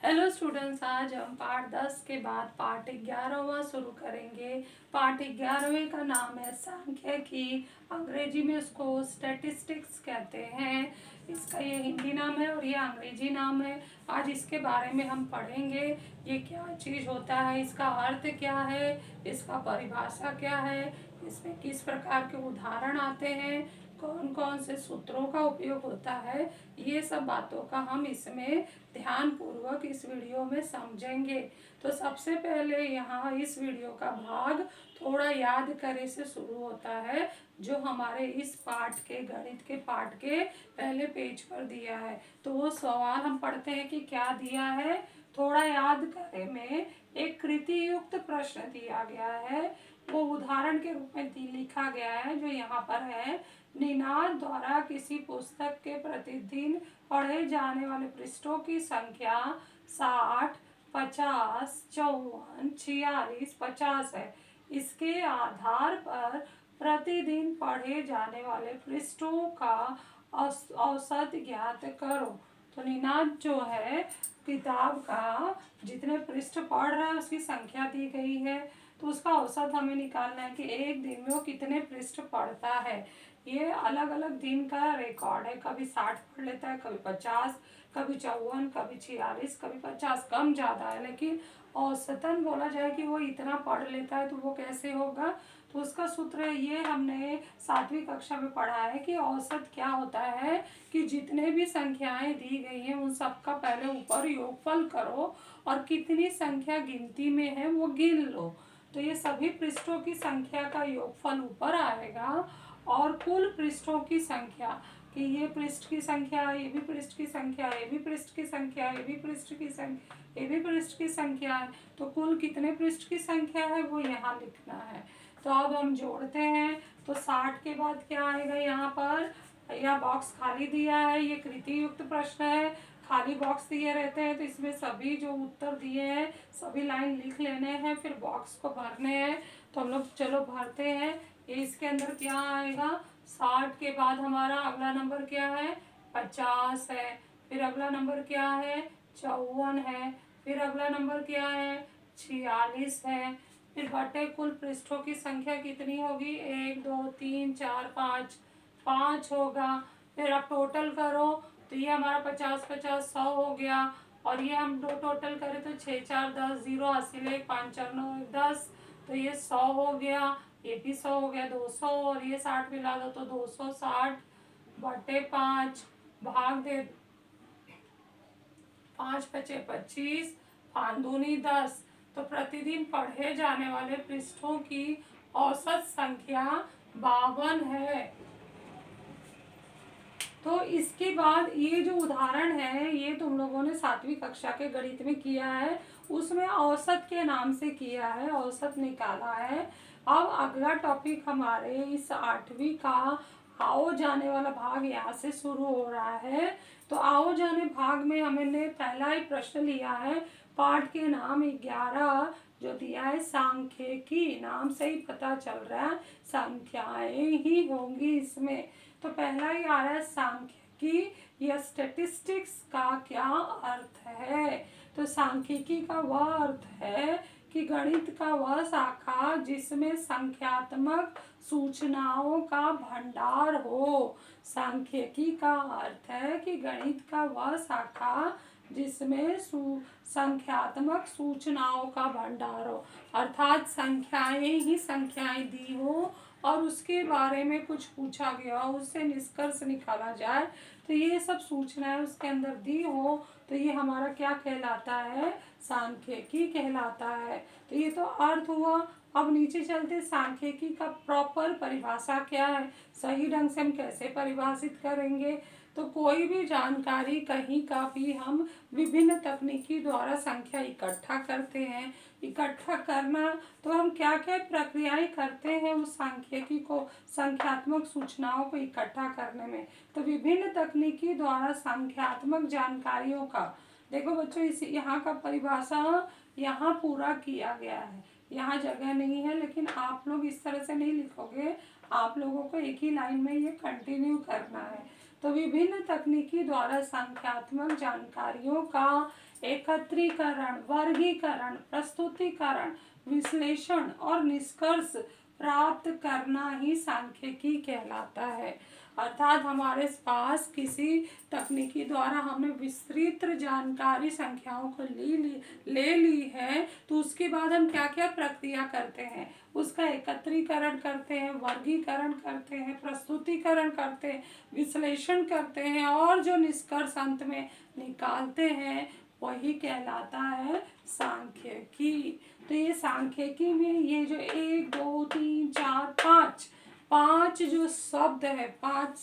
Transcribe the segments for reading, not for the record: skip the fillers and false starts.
Hello students, आज हम पाठ 10 के बाद पाठ 11वां शुरू करेंगे। पाठ 11वें का नाम है सांख्यिकी। अंग्रेजी में इसको स्टैटिस्टिक्स कहते हैं। इसका ये हिंदी नाम है और ये अंग्रेजी नाम है। आज इसके बारे में हम पढ़ेंगे। ये क्या चीज़ होता है, इसका अर्थ क्या है, इसका परिभाषा क्या है, इसमें किस प्रकार के उदाहरण आते हैं, कौन कौन से सूत्रों का उपयोग होता है, ये सब बातों का हम इसमें ध्यान पूर्वक इस वीडियो में समझेंगे। तो सबसे पहले यहाँ इस वीडियो का भाग थोड़ा याद करे से शुरू होता है, जो हमारे इस पाठ के गणित के पाठ के पहले पेज पर दिया है। तो वो सवाल हम पढ़ते हैं कि क्या दिया है। थोड़ा याद करे में एक कृति युक्त प्रश्न दिया गया है, वो उदाहरण के रूप में लिखा गया है जो यहाँ पर है। निनाद द्वारा किसी पुस्तक के प्रतिदिन पढ़े जाने वाले पृष्ठों की संख्या 60, 50, 54, 46, 50 है। इसके आधार पर प्रतिदिन पढ़े जाने वाले पृष्ठों का औसत ज्ञात करो। तो निनाद जो है किताब का जितने पृष्ठ पढ़ रहा है उसकी संख्या दी गई है, तो उसका औसत हमें निकालना है कि एक दिन में वो कितने पृष्ठ पढ़ता है। ये अलग अलग दिन का रिकॉर्ड है, कभी 60 पढ़ लेता है, कभी 50, कभी 54, कभी 46, कभी 50, कम ज़्यादा है, लेकिन औसतन बोला जाए कि वो इतना पढ़ लेता है तो वो कैसे होगा। तो उसका सूत्र है, ये हमने 7वीं कक्षा में पढ़ा है कि औसत क्या होता है कि जितने भी संख्याएं दी गई हैं उन सबका पहले ऊपर योगफल करो और कितनी संख्या गिनती में है वो गिन लो। तो ये सभी पृष्ठों की संख्या का योगफल ऊपर आएगा और कुल पृष्ठों की संख्या कि ये पृष्ठ की संख्या, ये भी पृष्ठ की संख्या, ये भी पृष्ठ की संख्या, ये भी पृष्ठ की संख्या, ये भी पृष्ठ की संख्या है, तो कुल कितने पृष्ठ की संख्या है वो यहाँ लिखना है। तो अब हम जोड़ते हैं। तो 60 के बाद क्या आएगा यहाँ पर, यह बॉक्स खाली दिया है, ये कृति युक्त प्रश्न है, खाली बॉक्स दिए रहते हैं, तो इसमें सभी जो उत्तर दिए हैं सभी लाइन लिख लेने हैं, फिर बॉक्स को भरने हैं। तो हम लोग चलो भरते हैं। ये इसके अंदर क्या आएगा, 60 के बाद हमारा अगला नंबर क्या है, 50 है, फिर अगला नंबर क्या है, 54 है, फिर अगला नंबर क्या है, 46 है, फिर बटे कुल पृष्ठों की संख्या कितनी होगी, 1 2 3 4 5, 5 होगा। फिर आप टोटल करो तो ये हमारा 50 50 100 हो गया, और ये हम दो टोटल करें तो 6 4 10, 0 80 1 5 4 9 10, तो ये 100 हो गया, ये भी 100 हो गया, 200, और ये 60 मिला दो तो 260 बटे 5 भाग दे 5 पचे 25, 5 दूनी 10। तो प्रतिदिन पढ़े जाने वाले पृष्ठों की औसत संख्या 52 है। तो इसके बाद ये जो उदाहरण है ये तुम लोगों ने 7वीं कक्षा के गणित में किया है, उसमें औसत के नाम से किया है, औसत निकाला है। अब अगला टॉपिक हमारे इस 8वीं का आओ जाने वाला भाग यहाँ से शुरू हो रहा है। तो आओ जाने भाग में हमने पहला ही प्रश्न लिया है, पाठ के नाम 11 जो दिया है सांख्यिकी, नाम से ही पता चल रहा है संख्याएं ही होंगी इसमें। तो पहला ही आ रहा है सांख्यिकी या स्टैटिस्टिक्स का क्या अर्थ है। तो सांख्यिकी का वह अर्थ है कि गणित का वह शाखा जिसमें संख्यात्मक सूचनाओं का भंडार हो। सांख्यिकी का अर्थ है कि गणित का वह शाखा जिसमें संख्यात्मक सूचनाओं का भंडार हो, अर्थात संख्याएं ही संख्याएं दी हो और उसके बारे में कुछ पूछा गया हो, उससे निष्कर्ष निकाला जाए, तो ये सब सूचनाएं उसके अंदर दी हो, तो ये हमारा क्या कहलाता है, सांख्यिकी कहलाता है। तो ये तो अर्थ हुआ। अब नीचे चलते, सांख्यिकी का प्रॉपर परिभाषा क्या है, सही ढंग से हम कैसे परिभाषित करेंगे। तो कोई भी जानकारी कहीं का भी हम विभिन्न तकनीकी द्वारा संख्या इकट्ठा करते हैं। इकट्ठा करना तो हम क्या क्या प्रक्रियाएं करते हैं उस सांख्यिकी को, संख्यात्मक सूचनाओं को इकट्ठा करने में। तो विभिन्न तकनीकी द्वारा संख्यात्मक जानकारियों का, देखो बच्चों इस यहाँ का परिभाषा यहाँ पूरा किया गया है, यहाँ जगह नहीं है, लेकिन आप लोग इस तरह से नहीं लिखोगे, आप लोगों को एक ही लाइन में ये कंटिन्यू करना है। तो विभिन्न तकनीकी द्वारा संख्यात्मक जानकारियों का एकत्रीकरण, वर्गीकरण, प्रस्तुतिकरण, विश्लेषण और निष्कर्ष प्राप्त करना ही सांख्यिकी कहलाता है। अर्थात हमारे पास किसी तकनीकी द्वारा हमने विस्तृत जानकारी संख्याओं को ले ली है, तो उसके बाद हम क्या क्या प्रक्रिया करते हैं, उसका एकत्रीकरण करते हैं, वर्गीकरण करते हैं, प्रस्तुतिकरण करते हैं, विश्लेषण करते हैं और जो निष्कर्ष अंत में निकालते हैं वही कहलाता है सांख्यिकी। तो ये सांख्यिकी में ये जो 1 2 3 4 5 जो शब्द है, पांच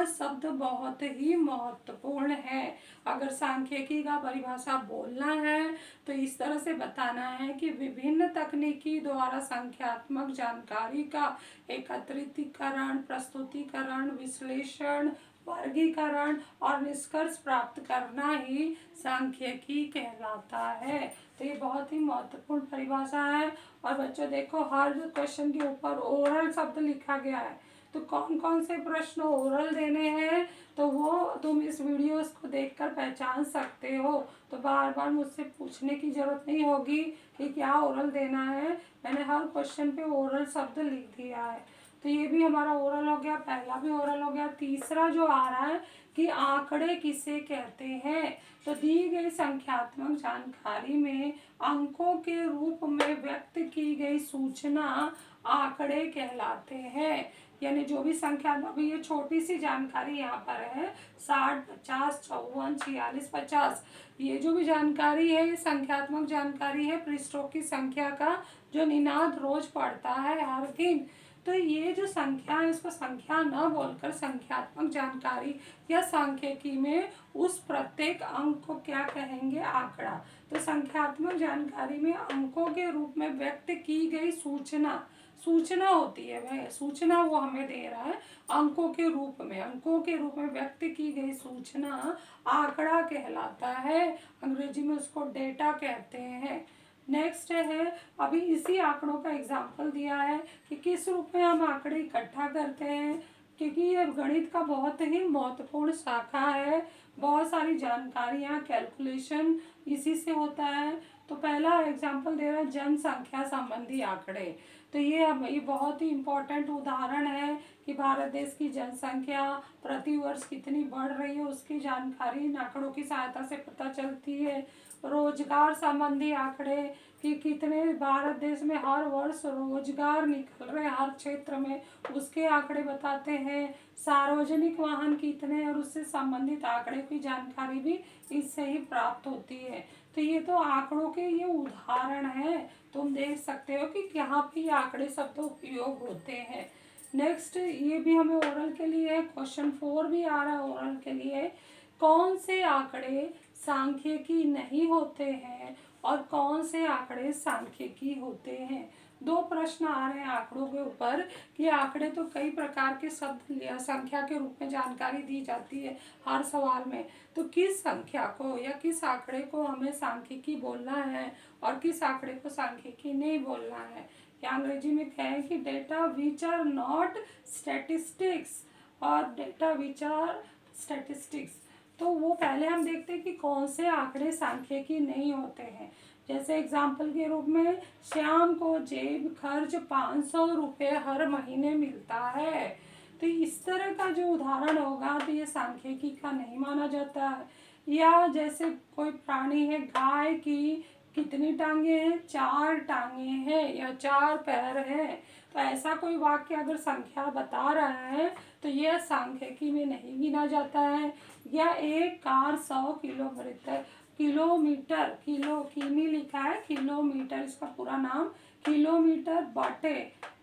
शब्द बहुत ही महत्वपूर्ण है। अगर सांख्यिकी का परिभाषा बोलना है तो इस तरह से बताना है कि विभिन्न तकनीकी द्वारा संख्यात्मक जानकारी का एकत्रीकरण, प्रस्तुतिकरण, विश्लेषण, वर्गीकरण और निष्कर्ष प्राप्त करना ही सांख्यिकी कहलाता है। तो ये बहुत ही महत्वपूर्ण परिभाषा है। और बच्चों देखो, हर क्वेश्चन के ऊपर ओरल शब्द लिखा गया है, तो कौन कौन से प्रश्न ओरल देने हैं तो वो तुम इस वीडियोस को देखकर पहचान सकते हो। तो बार बार मुझसे पूछने की जरूरत नहीं होगी कि क्या ओरल देना है, मैंने हर क्वेश्चन पे ओरल शब्द लिख दिया है। तो ये भी हमारा ओरल हो गया, पहला भी ओरल हो गया। तीसरा जो आ रहा है कि आंकड़े किसे कहते हैं, तो दी गई संख्यात्मक जानकारी में अंकों के रूप में व्यक्त की गई सूचना आंकड़े कहलाते हैं। यानी जो भी संख्या, अभी ये छोटी सी जानकारी यहाँ पर है 60 50 54 46 50, ये जो भी जानकारी है ये संख्यात्मक जानकारी है, पृष्ठों की संख्या का जो निनाद रोज पढ़ता है हर दिन। तो ये जो संख्या है इसको संख्या न बोलकर संख्यात्मक जानकारी या सांख्यिकी में उस प्रत्येक अंक को क्या कहेंगे, आंकड़ा। तो संख्यात्मक जानकारी में अंकों के रूप में व्यक्त की गई सूचना होती है, वह सूचना वो हमें दे रहा है अंकों के रूप में व्यक्त की गई सूचना आंकड़ा कहलाता है। अंग्रेजी में उसको डेटा कहते हैं। नेक्स्ट है, अभी इसी आंकड़ों का एग्जाम्पल दिया है कि किस रूप में हम आंकड़े इकट्ठा करते हैं, क्योंकि ये गणित का बहुत ही महत्वपूर्ण शाखा है। बहुत सारी जानकारियाँ, कैलकुलेशन इसी से होता है। तो पहला एग्जाम्पल दे रहा है जनसंख्या संबंधी आंकड़े। तो ये बहुत ही इम्पोर्टेंट उदाहरण है कि भारत देश की जनसंख्या प्रति वर्ष कितनी बढ़ रही है, उसकी जानकारी इन आंकड़ों की सहायता से पता चलती है। रोजगार संबंधी आंकड़े कि कितने भारत देश में हर वर्ष रोजगार निकल रहे हैं हर क्षेत्र में, उसके आंकड़े बताते हैं। सार्वजनिक वाहन कितने और उससे संबंधित आंकड़े की जानकारी भी इससे ही प्राप्त होती है। तो ये तो आंकड़ों के ये उदाहरण है, तुम देख सकते हो कि यहाँ पे आंकड़े शब्द उपयोग होते हैं। नेक्स्ट ये भी हमें ओरल के लिए है, क्वेश्चन 4 भी आ रहा है ओरल के लिए। कौन से आंकड़े सांख्यिकी नहीं होते हैं और कौन से आंकड़े सांख्यिकी होते हैं। 2 प्रश्न आ रहे हैं आंकड़ों के ऊपर कि आंकड़े तो कई प्रकार के शब्द या संख्या के रूप में जानकारी दी जाती है हर सवाल में, तो किस संख्या को या किस आंकड़े को हमें सांख्यिकी बोलना है और किस आंकड़े को सांख्यिकी नहीं बोलना है। या अंग्रेजी में कहें कि data which are not statistics और डेटा विच आर स्टैटिस्टिक्स। तो वो पहले हम देखते हैं कि कौन से आंकड़े सांख्यिकी नहीं होते हैं। जैसे एग्जाम्पल के रूप में श्याम को जेब खर्च 500 रुपये हर महीने मिलता है। तो इस तरह का जो उदाहरण होगा तो ये सांख्यिकी का नहीं माना जाता है। या जैसे कोई प्राणी है, गाय की कितनी टांगे हैं, 4 टांगे हैं या 4 पैर हैं, तो ऐसा कोई वाक्य अगर संख्या बता रहा है तो यह सांख्यिकी में नहीं गिना जाता है। या एक कार 100 किलोमीटर, किमी लिखा है, किलोमीटर इसका पूरा नाम, किलोमीटर बटे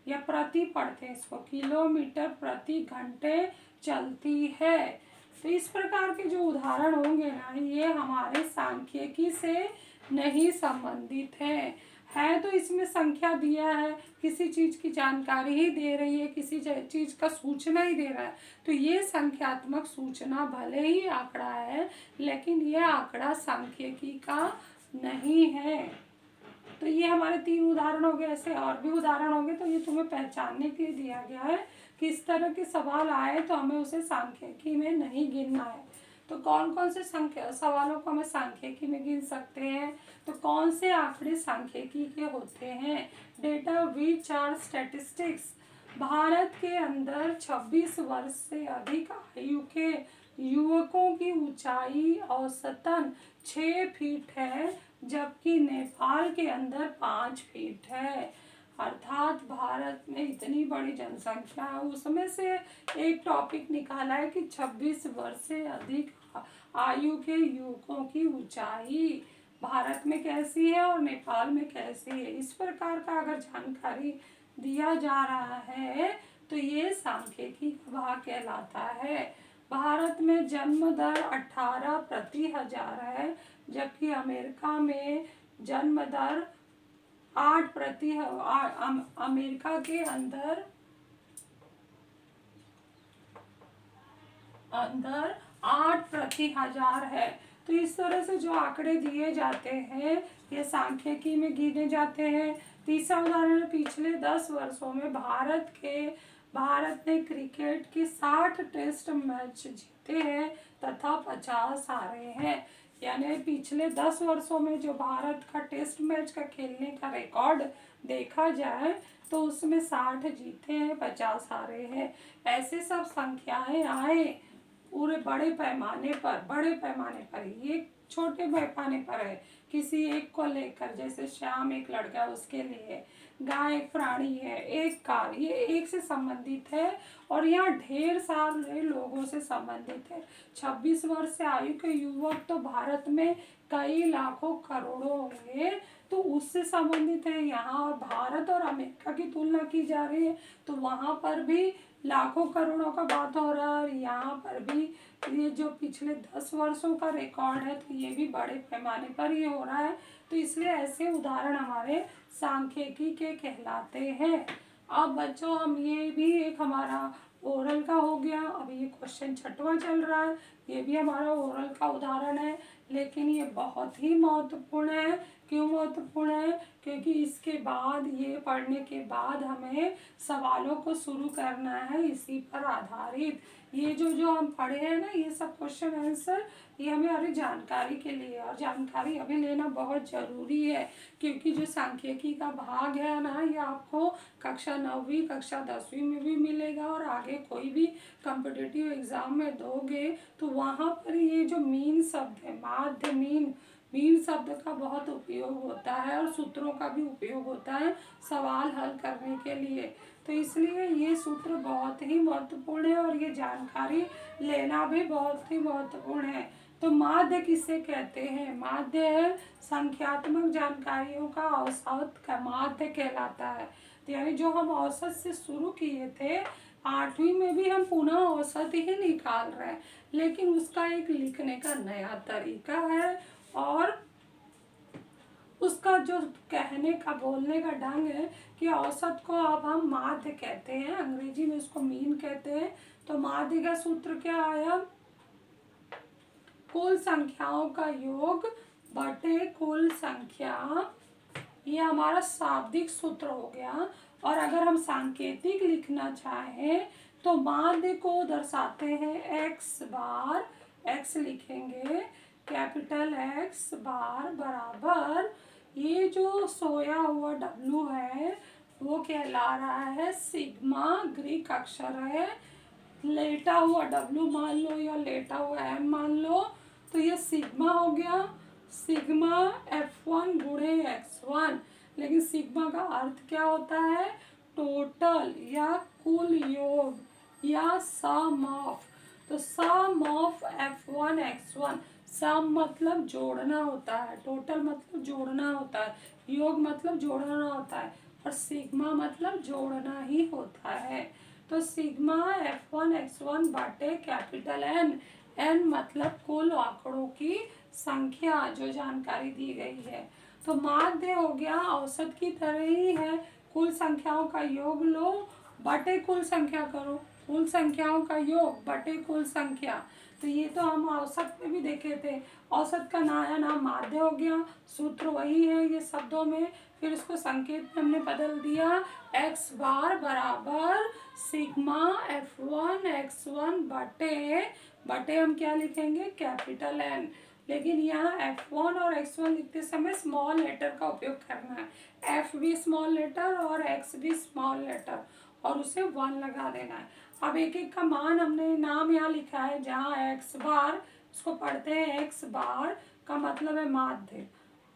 या प्रति पढ़ते हैं इसको, किलोमीटर प्रति घंटे चलती है। तो इस प्रकार के जो उदाहरण होंगे ना ये हमारे सांख्यिकी से नहीं संबंधित है तो इसमें संख्या दिया है, किसी चीज की जानकारी ही दे रही है, किसी चीज का सूचना ही दे रहा है, तो ये संख्यात्मक सूचना भले ही आंकड़ा है लेकिन ये आंकड़ा सांख्यिकी का नहीं है। तो ये हमारे 3 उदाहरण हो गए। ऐसे और भी उदाहरण होंगे, तो ये तुम्हें पहचानने के लिए दिया गया है कि इस तरह के सवाल आए तो हमें उसे सांख्यिकी में नहीं गिनना है। तो कौन कौन से सवालों को हमें सांख्यिकी में गिन सकते हैं, तो कौन से आंकड़े सांख्यिकी के होते हैं। Data which are statistics. Bharat के अंदर 26 वर्ष से अधिक आयु के युवकों की ऊंचाई औसतन 6 फीट है, जबकि नेपाल के अंदर 5 फीट है। अर्थात भारत में इतनी बड़ी जनसंख्या है, उसमें से एक टॉपिक निकाला है कि 26 वर्ष से अधिक आयु के युवकों की ऊंचाई भारत में कैसी है और नेपाल में कैसी है। इस प्रकार का अगर जानकारी दिया जा रहा है तो ये सांख्यिकी का भाग कहलाता है। भारत में जन्म दर 18 प्रति हजार है, जबकि अमेरिका में जन्म दर 8 प्रति। अमेरिका के अंदर 8 प्रति हजार है। तो इस तरह से जो आंकड़े दिए जाते हैं ये सांख्यिकी में गिने जाते हैं। तीसरा उदाहरण, पिछले 10 वर्षों में भारत ने क्रिकेट के 60 टेस्ट मैच जीते हैं तथा 50 हारे हैं। यानी पिछले 10 वर्षों में जो भारत का टेस्ट मैच का खेलने का रिकॉर्ड देखा जाए तो उसमें 60 जीते हैं, 50 हारे हैं। ऐसे सब संख्याएं आए पूरे बड़े पैमाने पर, ये छोटे पैमाने पर है किसी एक को लेकर, जैसे श्याम एक लड़का उसके लिए, गाय एक प्राणी है, एक कार, ये एक से संबंधित है और यहाँ ढेर सारे लोगों से संबंधित है। 26 वर्ष से आयु के युवक तो भारत में कई लाखों करोड़ों होंगे, तो उससे संबंधित है। यहाँ भारत और अमेरिका की तुलना की जा रही है तो वहाँ पर भी लाखों करोड़ों का बात हो रहा है और यहाँ पर भी ये जो पिछले 10 वर्षों का रिकॉर्ड है तो ये भी बड़े पैमाने पर ही हो रहा है। तो इसलिए ऐसे उदाहरण हमारे सांख्यिकी के कहलाते हैं। अब बच्चों हम ये भी एक हमारा ओरल का हो गया, अभी ये क्वेश्चन 6वां चल रहा है, ये भी हमारा ओरल का उदाहरण है, लेकिन ये बहुत ही महत्वपूर्ण है। क्यों महत्वपूर्ण है? क्योंकि इसके बाद ये पढ़ने के बाद हमें सवालों को शुरू करना है इसी पर आधारित। ये जो हम पढ़े हैं ना, ये सब क्वेश्चन आंसर ये हमें अरे जानकारी के लिए, और जानकारी अभी लेना बहुत ज़रूरी है क्योंकि जो सांख्यिकी का भाग है ना, ये आपको कक्षा 9वीं कक्षा 10वीं में भी मिलेगा और आगे कोई भी कॉम्पिटिटिव एग्ज़ाम में दोगे तो वहाँ पर ये जो मीन शब्द है, माध्य मीन शब्द का बहुत उपयोग होता है और सूत्रों का भी उपयोग होता है सवाल हल करने के लिए। तो इसलिए ये सूत्र बहुत ही महत्वपूर्ण है और ये जानकारी लेना भी बहुत ही महत्वपूर्ण है। तो माध्य किसे कहते हैं? माध्य है संख्यात्मक जानकारियों का औसत का माध्य कहलाता है। तो यानी जो हम औसत से शुरू किए थे 8वीं में भी हम पुनः औसत ही निकाल रहे हैं, लेकिन उसका एक लिखने का नया तरीका है और उसका जो कहने का बोलने का ढंग है कि औसत को अब हम माध्य कहते हैं, अंग्रेजी में उसको मीन कहते हैं। तो माध्य का सूत्र क्या आया? कुल संख्याओं का योग बटे कुल संख्या, ये हमारा शाब्दिक सूत्र हो गया। और अगर हम सांकेतिक लिखना चाहें तो माध्य को दर्शाते हैं x बार, x लिखेंगे कैपिटल X बार बराबर ये जो सोया हुआ W है वो कहला रहा है सिग्मा, ग्रीक अक्षर है, लेटा हुआ W मान लो या लेटा हुआ M मान लो, तो ये सिग्मा हो गया, सिग्मा F1 गुणे X1। लेकिन सिग्मा का अर्थ क्या होता है? टोटल या कुल योग या सम ऑफ। तो सम ऑफ F1 X1, सम मतलब जोड़ना होता है, टोटल मतलब जोड़ना होता है, योग मतलब जोड़ना होता है और सिग्मा मतलब जोड़ना ही होता है। तो सिग्मा F1 X1 बाटे कैपिटल N, N मतलब कुल आंकड़ों की संख्या जो जानकारी दी गई है। तो माध्य हो गया औसत की तरह ही है, कुल संख्याओं का योग लो बटे कुल संख्या करो, कुल संख्याओं का योग बटे कुल संख्या। तो ये तो हम औसत में भी देखे थे। औसत का नया नाम माध्य हो गया, सूत्र वही है ये शब्दों में। फिर इसको संकेत में हमने बदल दिया, एक्स बार बराबर सिग्मा F1 x1 बटे हम क्या लिखेंगे, कैपिटल N। लेकिन यहाँ F1 और x1 लिखते समय स्मॉल लेटर का उपयोग करना है, F भी स्मॉल लेटर और x भी स्मॉल लेटर, और उसे 1 लगा देना है। अब एक एक का मान हमने नाम यहाँ लिखा है, जहाँ x बार, उसको पढ़ते हैं x बार का मतलब है माध्य,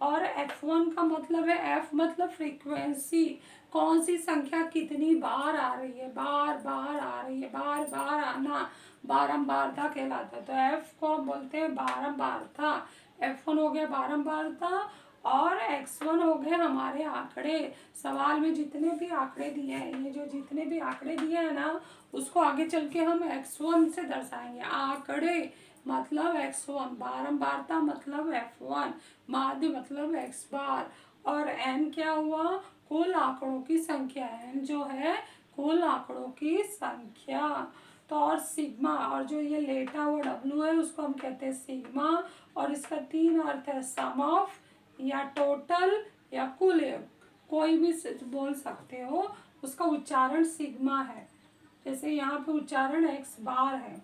और F1 का मतलब है, F मतलब फ्रीक्वेंसी, कौन सी संख्या कितनी बार आ रही है, बार बार आ रही है, बार बार आना बारंबारता कहलाता है। तो F को हम बोलते हैं बारंबारता। F1 हो गया बारंबारता, और x1 हो गए हमारे आंकड़े। सवाल में जितने भी आंकड़े दिए हैं, ये जो जितने भी आंकड़े दिए हैं ना, उसको आगे चल के हम x1 से दर्शाएंगे। आंकड़े मतलब x1, बारंबारता मतलब F1, माध्य मतलब x बार, और n क्या हुआ, कुल आंकड़ों की संख्या। n जो है कुल आंकड़ों की संख्या। तो और सिग्मा, और जो ये लेटा हुआ W है उसको हम कहते हैं सिग्मा, और इसका 3 अर्थ है, सम ऑफ या टोटल या कुल, कोई भी बोल सकते हो। उसका उच्चारण सिग्मा है, जैसे यहाँ पे उच्चारण x बार है।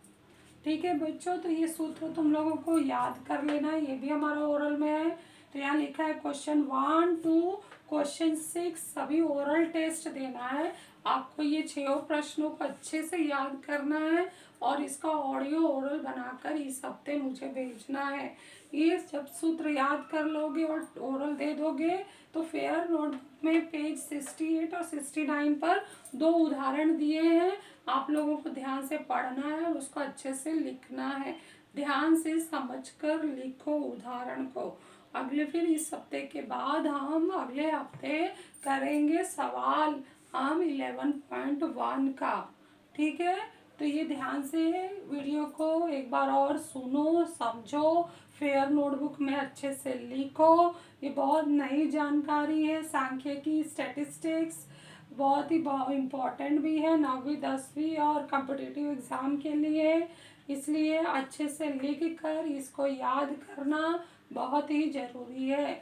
ठीक है बच्चों, तो ये सूत्र तुम लोगों को याद कर लेना है, ये भी हमारा ओरल में है। तो यहाँ लिखा है क्वेश्चन 1 to क्वेश्चन 6 सभी ओरल टेस्ट देना है आपको। ये 6 प्रश्नों को अच्छे से याद करना है, और इसका ऑडियो ओरल बनाकर इस हफ्ते मुझे भेजना है। ये जब सूत्र याद कर लोगे और ओरल दे दोगे, तो फेयर नोटबुक में पेज 68 और 69 पर 2 उदाहरण दिए हैं, आप लोगों को ध्यान से पढ़ना है और उसको अच्छे से लिखना है। ध्यान से समझकर लिखो उदाहरण को। अगले फिर इस हफ्ते के बाद हम अगले हफ्ते करेंगे सवाल हम 11.1 का। ठीक है, तो ये ध्यान से वीडियो को एक बार और सुनो, समझो, फेयर नोटबुक में अच्छे से लिखो। ये बहुत नई जानकारी है, सांख्यिकी स्टैटिस्टिक्स बहुत ही इम्पोर्टेंट भी है 9वीं 10वीं और कॉम्पिटिटिव एग्ज़ाम के लिए। इसलिए अच्छे से लिख कर इसको याद करना बहुत ही ज़रूरी है।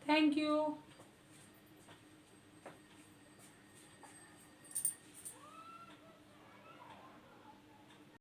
Thank you.